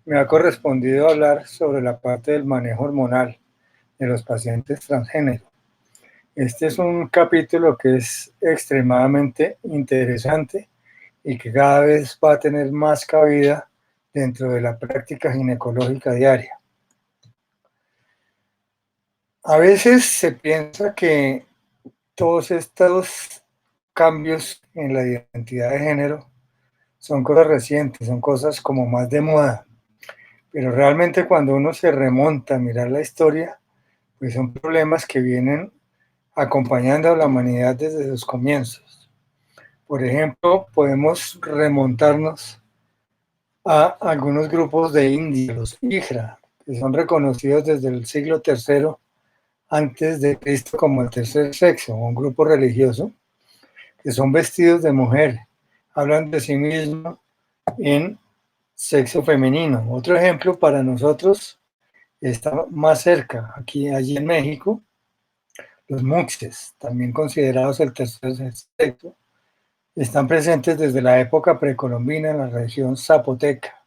me ha correspondido hablar sobre la parte del manejo hormonal de los pacientes transgénero. Este es un capítulo que es extremadamente interesante y que cada vez va a tener más cabida dentro de la práctica ginecológica diaria. A veces se piensa que todos estos cambios en la identidad de género son cosas recientes, son cosas como más de moda, pero realmente cuando uno se remonta a mirar la historia, pues son problemas que vienen acompañando a la humanidad desde sus comienzos. Por ejemplo, podemos remontarnos a algunos grupos de indios, los Hijra, que son reconocidos desde el siglo III antes de Cristo como el tercer sexo, un grupo religioso, que son vestidos de mujer, hablan de sí mismos en sexo femenino. Otro ejemplo para nosotros está más cerca, allí en México, los muxes, también considerados el tercer sexo, están presentes desde la época precolombina en la región zapoteca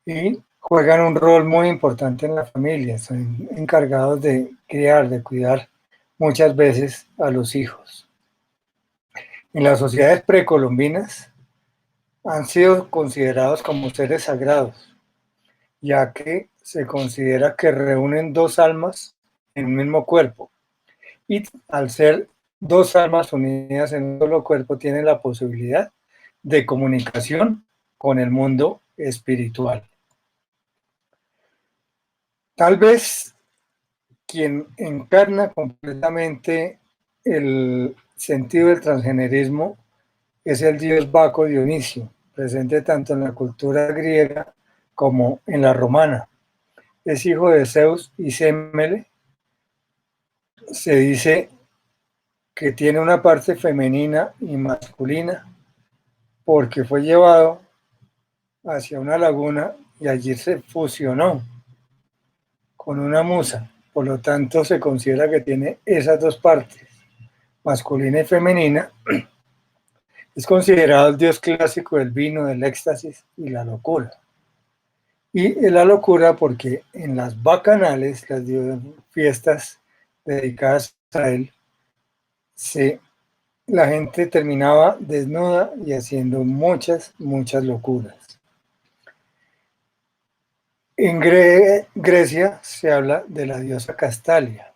y juegan un rol muy importante en la familia, son encargados de criar, de cuidar muchas veces a los hijos. En las sociedades precolombinas han sido considerados como seres sagrados, ya que se considera que reúnen dos almas en un mismo cuerpo y al ser dos almas unidas en un solo cuerpo tienen la posibilidad de comunicación con el mundo espiritual. Tal vez quien encarna completamente el sentido del transgenerismo es el dios Baco Dionisio, presente tanto en la cultura griega como en la romana. Es hijo de Zeus y Semele. Se dice que tiene una parte femenina y masculina porque fue llevado hacia una laguna y allí se fusionó con una musa. Por lo tanto, se considera que tiene esas dos partes, masculina y femenina. Es considerado el dios clásico del vino, del éxtasis y la locura. Y la locura porque en las bacanales, las fiestas dedicadas a él, la gente terminaba desnuda y haciendo muchas, muchas locuras. En Grecia se habla de la diosa Castalia.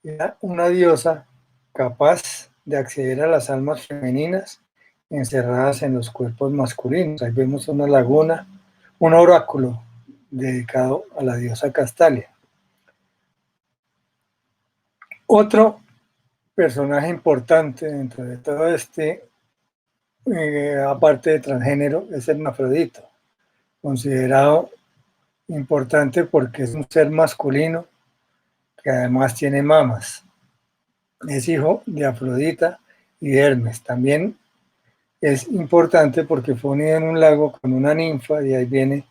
Era una diosa capaz de acceder a las almas femeninas encerradas en los cuerpos masculinos. Ahí vemos una laguna, un oráculo dedicado a la diosa Castalia. Otro personaje importante dentro de todo aparte de transgénero, es el hermafrodito, considerado importante porque es un ser masculino que además tiene mamas. Es hijo de Afrodita y de Hermes. También es importante porque fue unido en un lago con una ninfa y ahí viene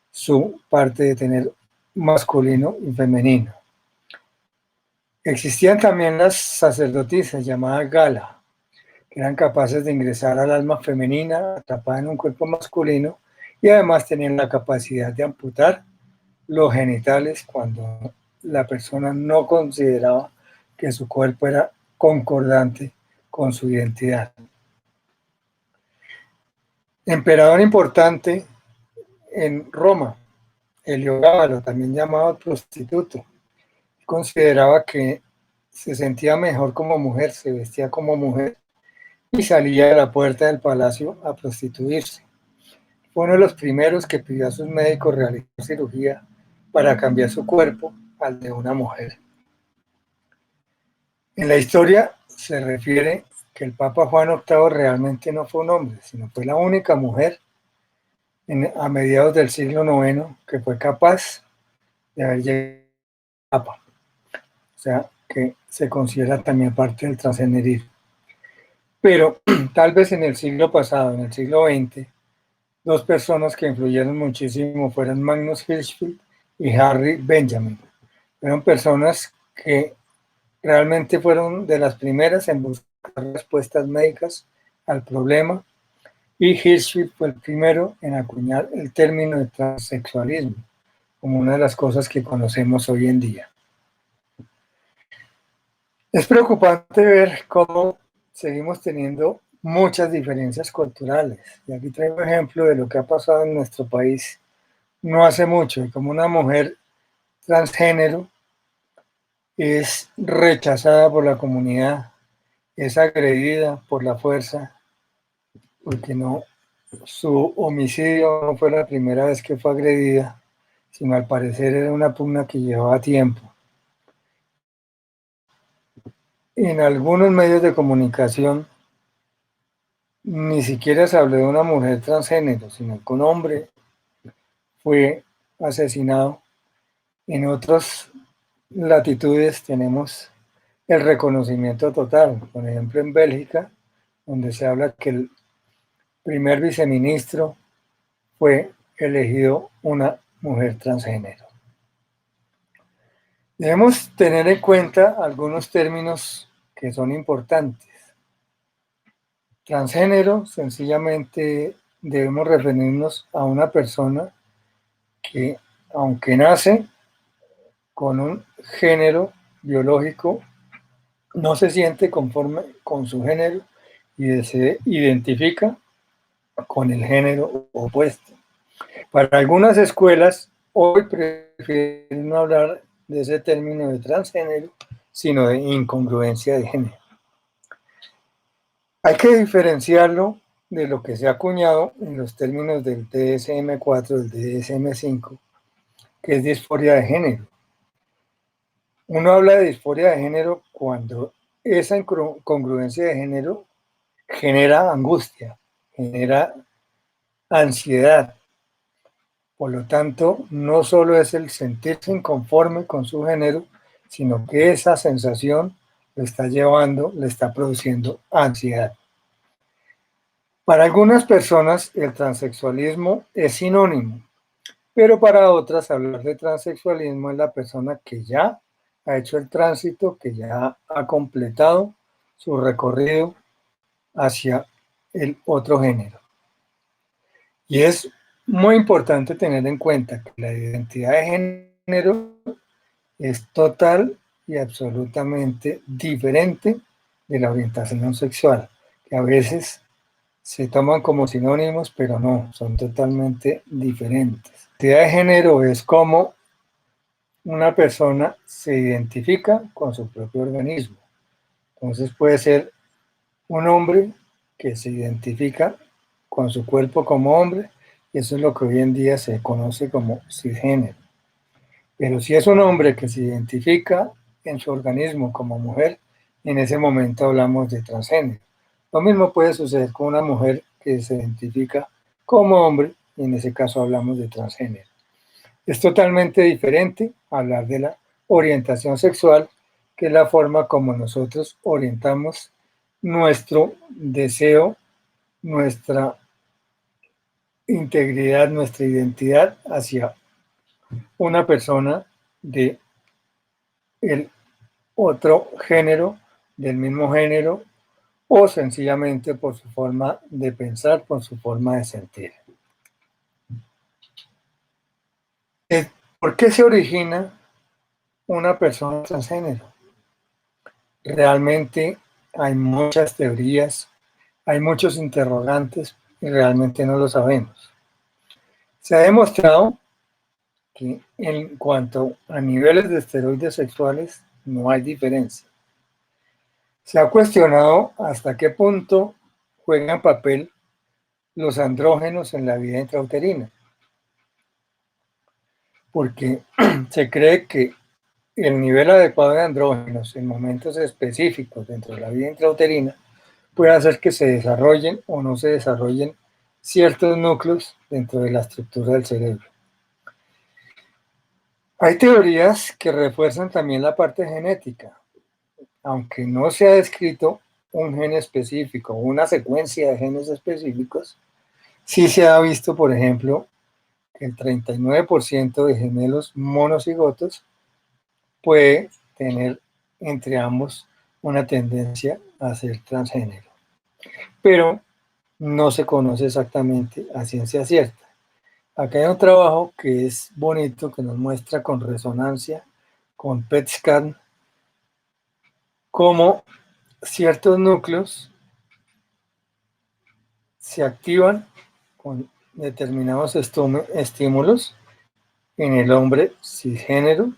su parte de tener masculino y femenino. Existían también las sacerdotisas llamadas Gala, que eran capaces de ingresar al alma femenina atrapada en un cuerpo masculino y además tenían la capacidad de amputar los genitales cuando la persona no consideraba que su cuerpo era concordante con su identidad. Emperador importante en Roma, Heliogábalo, también llamado prostituto, consideraba que se sentía mejor como mujer, se vestía como mujer y salía de la puerta del palacio a prostituirse. Fue uno de los primeros que pidió a sus médicos realizar cirugía para cambiar su cuerpo al de una mujer. En la historia se refiere que el Papa Juan VIII realmente no fue un hombre, sino fue la única mujer a mediados del siglo IX que fue capaz de haber llegado a Papa. O sea, que se considera también parte del transgenerismo. Pero tal vez en el siglo pasado, en el siglo XX, dos personas que influyeron muchísimo fueron Magnus Hirschfeld y Harry Benjamin. Fueron personas que realmente fueron de las primeras en buscar respuestas médicas al problema y Hirschfeld fue el primero en acuñar el término de transexualismo como una de las cosas que conocemos hoy en día. Es preocupante ver cómo seguimos teniendo muchas diferencias culturales. Y aquí traigo un ejemplo de lo que ha pasado en nuestro país no hace mucho, y como una mujer transgénero es rechazada por la comunidad, es agredida por la fuerza, porque no, su homicidio no fue la primera vez que fue agredida, sino al parecer era una pugna que llevaba tiempo. En algunos medios de comunicación ni siquiera se habló de una mujer transgénero, sino que un hombre fue asesinado. En otras latitudes tenemos el reconocimiento total. Por ejemplo, en Bélgica, donde se habla que el primer viceministro fue elegido una mujer transgénero. Debemos tener en cuenta algunos términos que son importantes. Transgénero, sencillamente debemos referirnos a una persona que, aunque nace con un género biológico, no se siente conforme con su género y se identifica con el género opuesto. Para algunas escuelas, hoy prefieren no hablar de ese término de transgénero, sino de incongruencia de género. Hay que diferenciarlo de lo que se ha acuñado en los términos del DSM-4, del DSM-5, que es disforia de género. Uno habla de disforia de género cuando esa incongruencia de género genera angustia, genera ansiedad. Por lo tanto, no solo es el sentirse inconforme con su género, sino que esa sensación le está llevando, le está produciendo ansiedad. Para algunas personas el transexualismo es sinónimo, pero para otras hablar de transexualismo es la persona que ya ha hecho el tránsito, que ya ha completado su recorrido hacia el otro género. Y es muy importante tener en cuenta que la identidad de género es total y absolutamente diferente de la orientación sexual, que a veces se toman como sinónimos, pero no, son totalmente diferentes. La identidad de género es como una persona se identifica con su propio organismo. Entonces puede ser un hombre que se identifica con su cuerpo como hombre, y eso es lo que hoy en día se conoce como cisgénero. Pero si es un hombre que se identifica en su organismo como mujer, en ese momento hablamos de transgénero. Lo mismo puede suceder con una mujer que se identifica como hombre, y en ese caso hablamos de transgénero. Es totalmente diferente hablar de la orientación sexual, que es la forma como nosotros orientamos nuestro deseo, nuestra integridad, nuestra identidad hacia una persona de el otro género, del mismo género, o sencillamente por su forma de pensar, por su forma de sentir. ¿Por qué se origina una persona transgénero? Realmente hay muchas teorías, hay muchos interrogantes y realmente no lo sabemos. Se ha demostrado que en cuanto a niveles de esteroides sexuales no hay diferencia. Se ha cuestionado hasta qué punto juegan papel los andrógenos en la vida intrauterina, porque se cree que el nivel adecuado de andrógenos en momentos específicos dentro de la vida intrauterina puede hacer que se desarrollen o no se desarrollen ciertos núcleos dentro de la estructura del cerebro. Hay teorías que refuerzan también la parte genética, aunque no se ha descrito un gen específico, una secuencia de genes específicos. Sí se ha visto, por ejemplo, que el 39% de gemelos monocigotos puede tener entre ambos una tendencia a ser transgénero. Pero no se conoce exactamente a ciencia cierta. Acá hay un trabajo que es bonito, que nos muestra con resonancia, con PET scan, cómo ciertos núcleos se activan con determinados estímulos en el hombre cisgénero,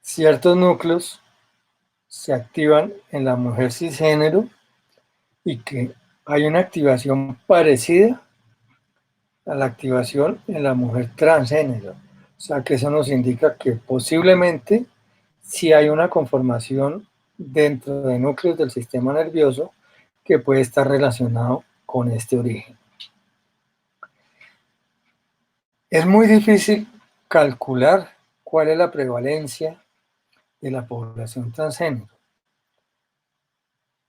ciertos núcleos se activan en la mujer cisgénero y que hay una activación parecida a la activación en la mujer transgénero. O sea que eso nos indica que posiblemente si hay una conformación dentro de núcleos del sistema nervioso que puede estar relacionado con este origen. Es muy difícil calcular cuál es la prevalencia de la población transgénero.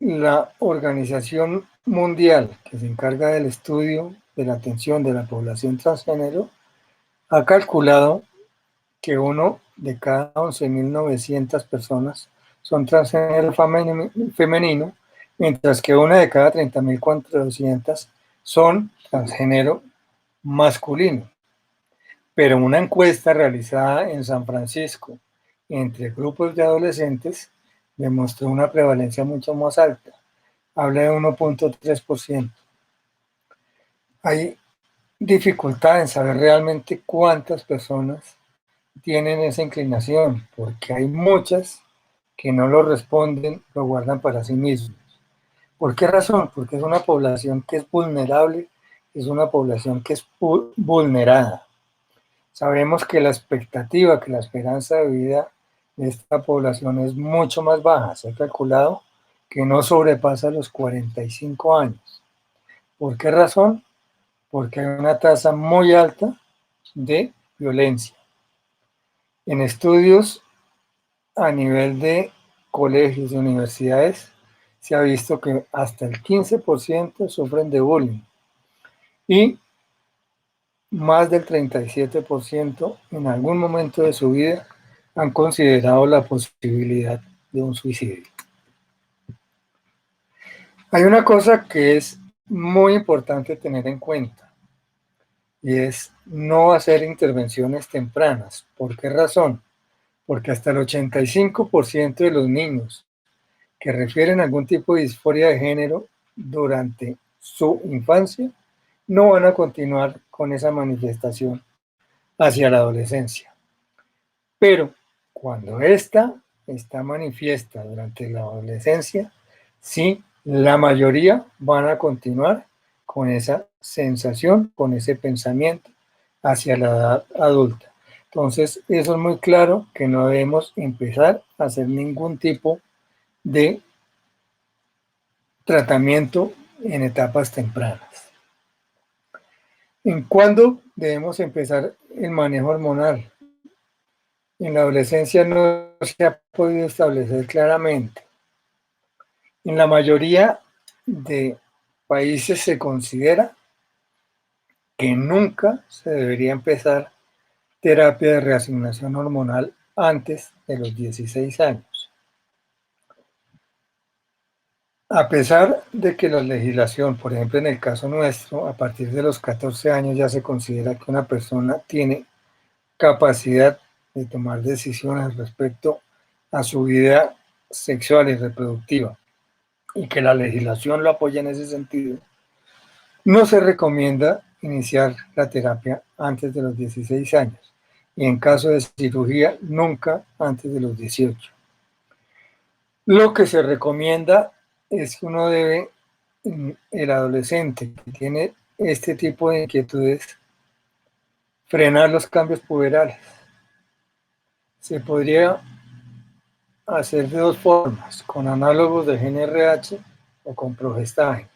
La Organización Mundial, que se encarga del estudio de la atención de la población transgénero, ha calculado que uno de cada 11.900 personas son transgénero femenino, mientras que una de cada 30.400 son transgénero masculino. Pero una encuesta realizada en San Francisco entre grupos de adolescentes demostró una prevalencia mucho más alta, habla de 1.3%. Hay dificultad en saber realmente cuántas personas tienen esa inclinación, porque hay muchas que no lo responden, lo guardan para sí mismos. ¿Por qué razón? Porque es una población que es vulnerable, es una población que es vulnerada. Sabemos que la expectativa, que la esperanza de vida de esta población es mucho más baja. Se ha calculado que no sobrepasa los 45 años. ¿Por qué razón? Porque hay una tasa muy alta de violencia. En estudios a nivel de colegios y universidades se ha visto que hasta el 15% sufren de bullying y más del 37% en algún momento de su vida han considerado la posibilidad de un suicidio. Hay una cosa que es muy importante tener en cuenta y es no hacer intervenciones tempranas. ¿Por qué razón? Porque hasta el 85% de los niños que refieren a algún tipo de disforia de género durante su infancia no van a continuar con esa manifestación hacia la adolescencia. Pero cuando esta está manifiesta durante la adolescencia, sí, la mayoría van a continuar con esa sensación, con ese pensamiento hacia la edad adulta. Entonces, eso es muy claro que no debemos empezar a hacer ningún tipo de tratamiento en etapas tempranas. ¿En cuándo debemos empezar el manejo hormonal? En la adolescencia no se ha podido establecer claramente. En la mayoría de países se considera que nunca se debería empezar terapia de reasignación hormonal antes de los 16 años. A pesar de que la legislación, por ejemplo en el caso nuestro, a partir de los 14 años ya se considera que una persona tiene capacidad de tomar decisiones respecto a su vida sexual y reproductiva y que la legislación lo apoya en ese sentido, no se recomienda iniciar la terapia antes de los 16 años y en caso de cirugía nunca antes de los 18. Lo que se recomienda es que uno debe, el adolescente que tiene este tipo de inquietudes, frenar los cambios puberales. Se podría hacer de dos formas, con análogos de GnRH o con progestágeno.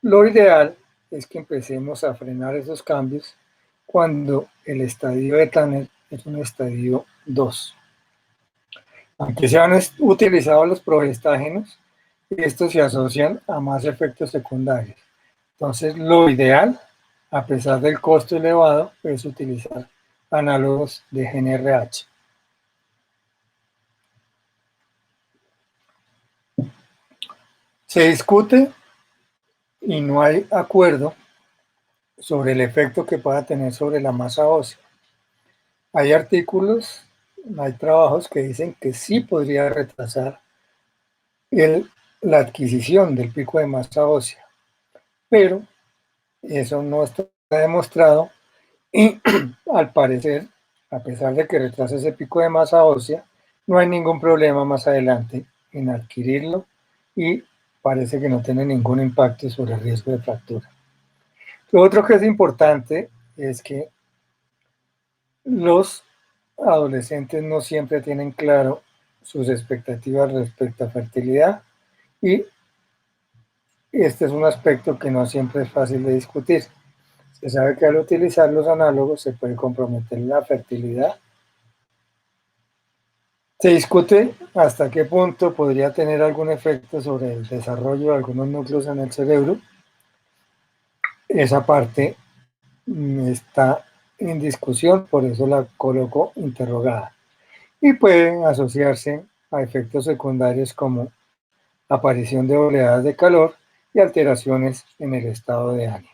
Lo ideal es que empecemos a frenar esos cambios cuando el estadio de Tanner es un estadio 2. Aunque se han utilizado los progestágenos, estos se asocian a más efectos secundarios. Entonces, lo ideal, a pesar del costo elevado, es utilizar análogos de GnRH. Se discute y no hay acuerdo sobre el efecto que pueda tener sobre la masa ósea. Hay artículos, hay trabajos que dicen que sí podría retrasar la adquisición del pico de masa ósea, pero eso no está demostrado y al parecer, a pesar de que retrasa ese pico de masa ósea, no hay ningún problema más adelante en adquirirlo y parece que no tiene ningún impacto sobre el riesgo de fractura. Lo otro que es importante es que los adolescentes no siempre tienen claro sus expectativas respecto a fertilidad y este es un aspecto que no siempre es fácil de discutir. Se sabe que al utilizar los análogos se puede comprometer la fertilidad. Se discute hasta qué punto podría tener algún efecto sobre el desarrollo de algunos núcleos en el cerebro. Esa parte está en discusión, por eso la coloco interrogada. Y pueden asociarse a efectos secundarios como aparición de oleadas de calor y alteraciones en el estado de ánimo.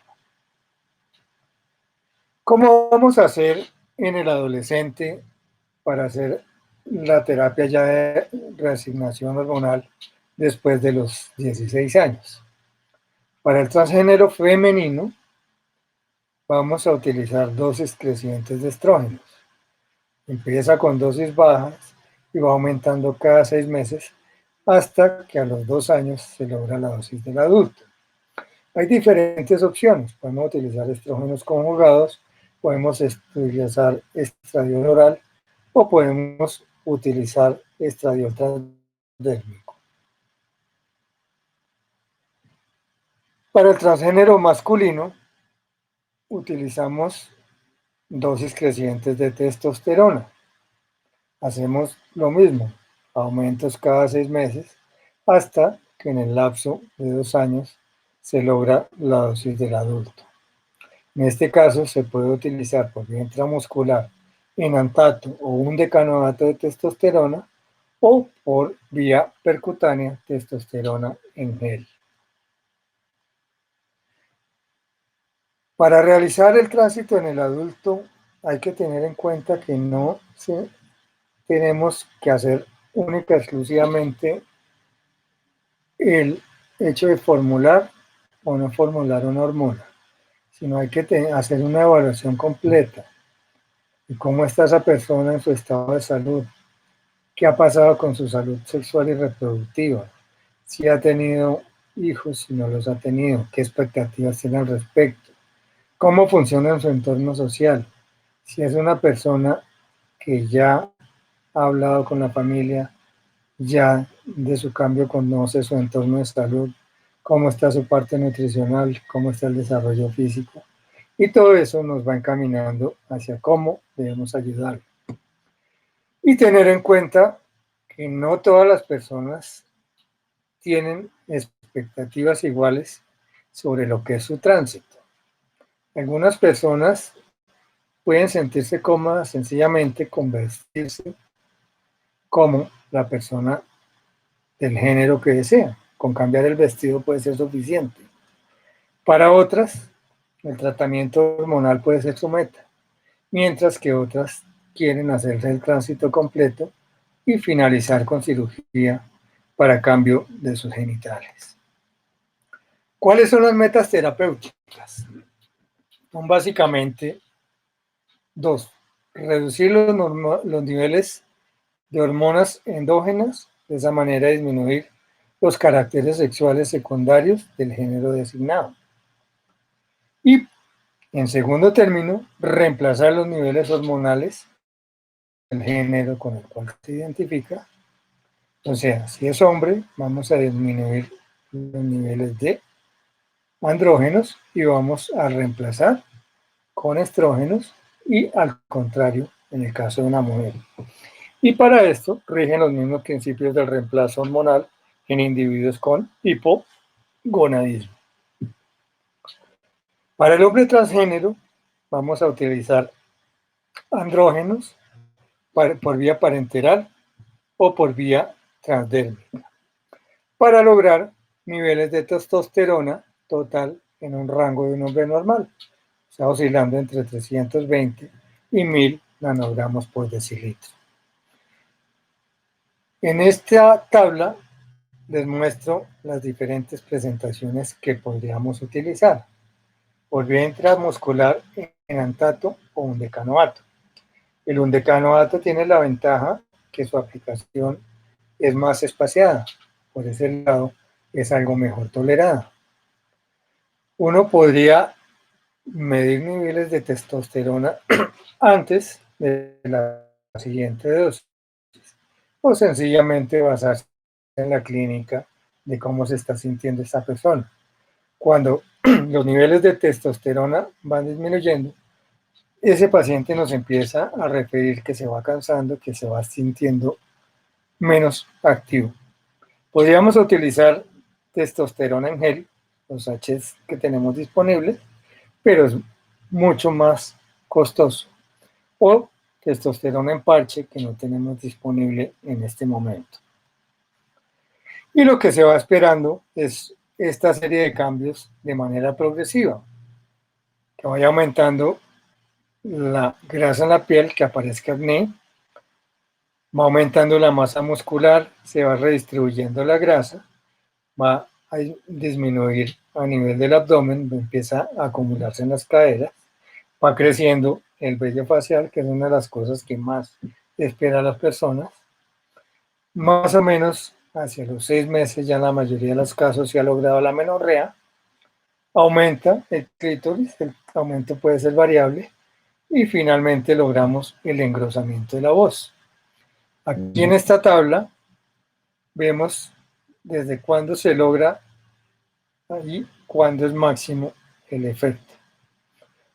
¿Cómo vamos a hacer en el adolescente para hacer la terapia ya de reasignación hormonal después de los 16 años? Para el transgénero femenino vamos a utilizar dosis crecientes de estrógenos. Empieza con dosis bajas y va aumentando cada 6 meses hasta que a los 2 años se logra la dosis del adulto. Hay diferentes opciones. Podemos utilizar estrógenos conjugados, podemos utilizar estradiol oral o podemos utilizar estradiol transdérmico. Para el transgénero masculino utilizamos dosis crecientes de testosterona. Hacemos lo mismo, aumentos cada 6 meses hasta que en el lapso de 2 años se logra la dosis del adulto. En este caso se puede utilizar por vía intramuscular enantato o un decanoato de testosterona o por vía percutánea testosterona en gel. Para realizar el tránsito en el adulto hay que tener en cuenta que no tenemos que hacer única y exclusivamente el hecho de formular o no formular una hormona, sino hay que hacer una evaluación completa de cómo está esa persona en su estado de salud, qué ha pasado con su salud sexual y reproductiva, si ha tenido hijos, si no los ha tenido, qué expectativas tiene al respecto, cómo funciona en su entorno social, si es una persona que ya ha hablado con la familia, ya de su cambio conoce su entorno de salud, cómo está su parte nutricional, cómo está el desarrollo físico. Y todo eso nos va encaminando hacia cómo debemos ayudar. Y tener en cuenta que no todas las personas tienen expectativas iguales sobre lo que es su tránsito. Algunas personas pueden sentirse cómodas sencillamente con vestirse como la persona del género que desea. Con cambiar el vestido puede ser suficiente. Para otras, el tratamiento hormonal puede ser su meta, mientras que otras quieren hacerse el tránsito completo y finalizar con cirugía para cambio de sus genitales. ¿Cuáles son las metas terapéuticas? Son básicamente dos: reducir los niveles de hormonas endógenas, de esa manera disminuir los caracteres sexuales secundarios del género designado. Y, en segundo término, reemplazar los niveles hormonales del género con el cual se identifica. O sea, si es hombre, vamos a disminuir los niveles de andrógenos y vamos a reemplazar con estrógenos y al contrario en el caso de una mujer. Y para esto rigen los mismos principios del reemplazo hormonal en individuos con hipogonadismo. Para el hombre transgénero vamos a utilizar andrógenos por vía parenteral o por vía transdérmica para lograr niveles de testosterona total en un rango de un hombre normal. Está oscilando entre 320 y 1000 nanogramos por decilitro. En esta tabla les muestro las diferentes presentaciones que podríamos utilizar. Por vía intramuscular en antato o undecanoato. El undecanoato tiene la ventaja que su aplicación es más espaciada. Por ese lado es algo mejor tolerada. Uno podría medir niveles de testosterona antes de la siguiente dosis o sencillamente basarse en la clínica de cómo se está sintiendo esta persona. Cuando los niveles de testosterona van disminuyendo, ese paciente nos empieza a referir que se va cansando, que se va sintiendo menos activo. Podríamos utilizar testosterona en gel, los Hs que tenemos disponibles, pero es mucho más costoso. O testosterona en parche que no tenemos disponible en este momento. Y lo que se va esperando es esta serie de cambios de manera progresiva, que vaya aumentando la grasa en la piel, que aparezca acné, va aumentando la masa muscular, se va redistribuyendo la grasa, va a disminuir a nivel del abdomen, empieza a acumularse en las caderas, va creciendo el vello facial, que es una de las cosas que más espera las personas. Más o menos hacia los 6 meses ya en la mayoría de los casos se ha logrado la menorrea, aumenta el clítoris, el aumento puede ser variable, y finalmente logramos el engrosamiento de la voz. Aquí en esta tabla vemos desde cuándo se logra y cuándo es máximo el efecto.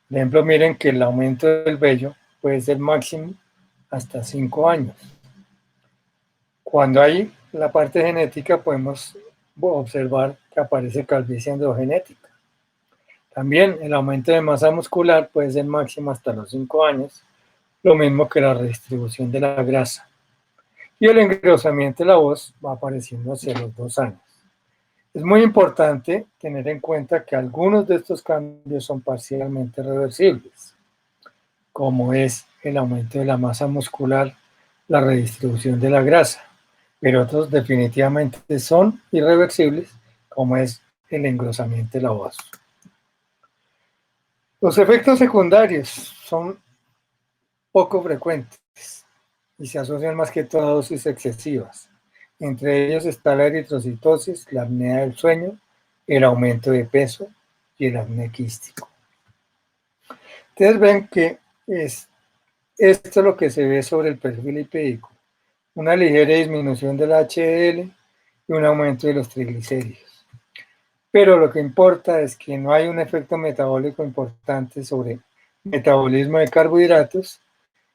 Por ejemplo, miren que el aumento del vello puede ser máximo hasta 5 años. Cuando hay la parte genética podemos observar que aparece calvicie androgenética. También el aumento de masa muscular puede ser máximo hasta los 5 años, lo mismo que la redistribución de la grasa. Y el engrosamiento de la voz va apareciendo hacia los 2 años. Es muy importante tener en cuenta que algunos de estos cambios son parcialmente reversibles, como es el aumento de la masa muscular, la redistribución de la grasa, pero otros definitivamente son irreversibles, como es el engrosamiento de la voz. Los efectos secundarios son poco frecuentes y se asocian más que todo a dosis excesivas. Entre ellos está la eritrocitosis, la apnea del sueño, el aumento de peso y el acné quístico. Ustedes ven que esto es lo que se ve sobre el perfil lipídico, una ligera disminución del HDL y un aumento de los triglicéridos. Pero lo que importa es que no hay un efecto metabólico importante sobre metabolismo de carbohidratos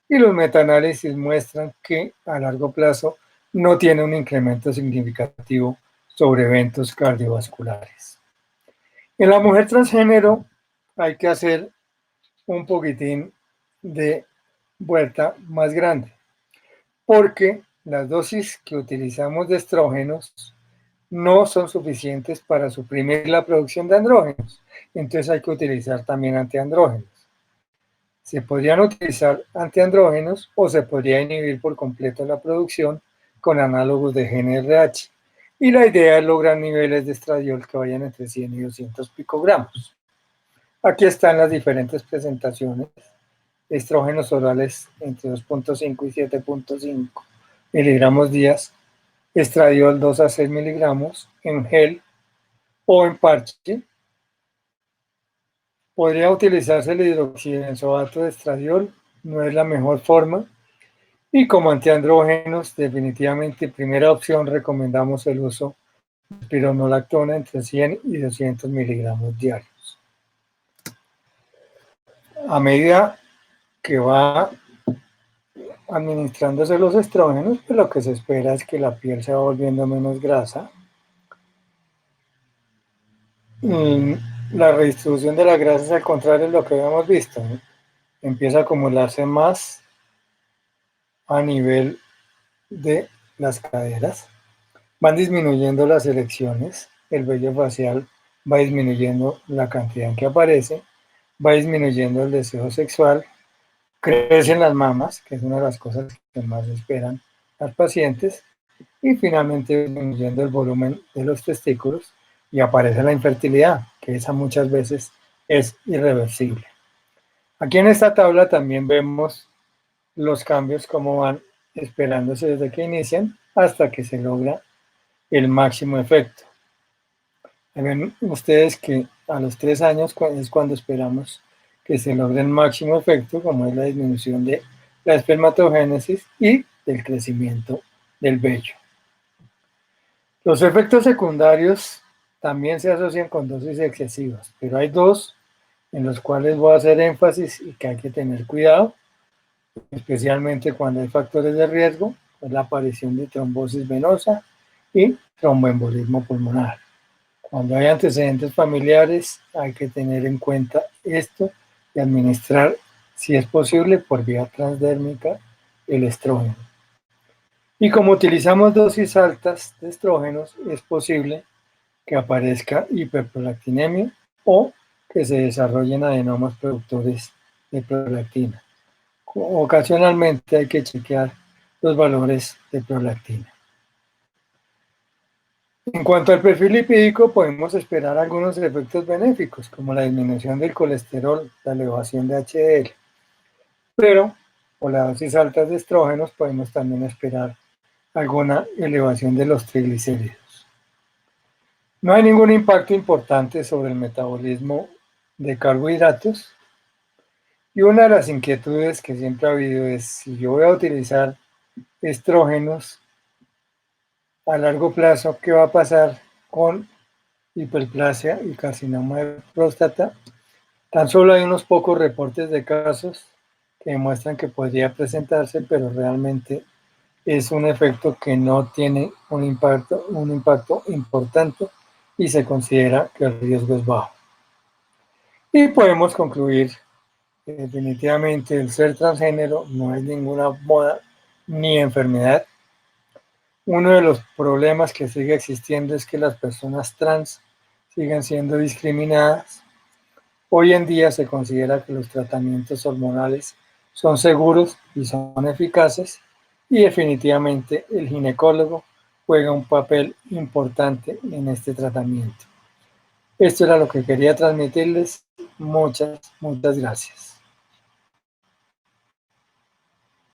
y los metaanálisis muestran que a largo plazo no tiene un incremento significativo sobre eventos cardiovasculares. En la mujer transgénero hay que hacer un poquitín de vuelta más grande, porque las dosis que utilizamos de estrógenos no son suficientes para suprimir la producción de andrógenos. Entonces hay que utilizar también antiandrógenos. Se podrían utilizar antiandrógenos o se podría inhibir por completo la producción con análogos de GnRH. Y la idea es lograr niveles de estradiol que vayan entre 100 y 200 picogramos. Aquí están las diferentes presentaciones. Estrógenos orales entre 2.5 y 7.5 miligramos días. Estradiol 2 a 6 miligramos en gel o en parche. Podría utilizarse el hidroxibenzoato de estradiol, no es la mejor forma. Y como antiandrógenos, definitivamente, primera opción, recomendamos el uso de espironolactona entre 100 y 200 miligramos diarios. A medida que va administrándose los estrógenos, pues lo que se espera es que la piel se va volviendo menos grasa. La redistribución de la grasa es al contrario de lo que habíamos visto, ¿no? Empieza a acumularse más a nivel de las caderas, van disminuyendo las erecciones, el vello facial va disminuyendo la cantidad en que aparece, va disminuyendo el deseo sexual, crecen las mamas, que es una de las cosas que más esperan las pacientes, y finalmente disminuyendo el volumen de los testículos y aparece la infertilidad, que esa muchas veces es irreversible. Aquí en esta tabla también vemos los cambios como van esperándose desde que inician hasta que se logra el máximo efecto. Ven ustedes que a los 3 años es cuando esperamos que se logre el máximo efecto, como es la disminución de la espermatogénesis y del crecimiento del vello. Los efectos secundarios también se asocian con dosis excesivas, pero hay dos en los cuales voy a hacer énfasis y que hay que tener cuidado, especialmente cuando hay factores de riesgo, pues la aparición de trombosis venosa y tromboembolismo pulmonar. Cuando hay antecedentes familiares, hay que tener en cuenta esto y administrar, si es posible, por vía transdérmica el estrógeno. Y como utilizamos dosis altas de estrógenos, es posible que aparezca hiperprolactinemia o que se desarrollen adenomas productores de prolactina. Ocasionalmente hay que chequear los valores de prolactina. En cuanto al perfil lipídico, podemos esperar algunos efectos benéficos, como la disminución del colesterol, la elevación de HDL, pero por las dosis altas de estrógenos podemos también esperar alguna elevación de los triglicéridos. No hay ningún impacto importante sobre el metabolismo de carbohidratos. Y una de las inquietudes que siempre ha habido es si yo voy a utilizar estrógenos a largo plazo, ¿qué va a pasar con hiperplasia y carcinoma de próstata? Tan solo hay unos pocos reportes de casos que demuestran que podría presentarse, pero realmente es un efecto que no tiene un impacto importante y se considera que el riesgo es bajo. Y podemos concluir que definitivamente el ser transgénero no es ninguna moda ni enfermedad. Uno de los problemas que sigue existiendo es que las personas trans siguen siendo discriminadas. Hoy en día se considera que los tratamientos hormonales son seguros y son eficaces y definitivamente el ginecólogo juega un papel importante en este tratamiento. Esto era lo que quería transmitirles. Muchas gracias.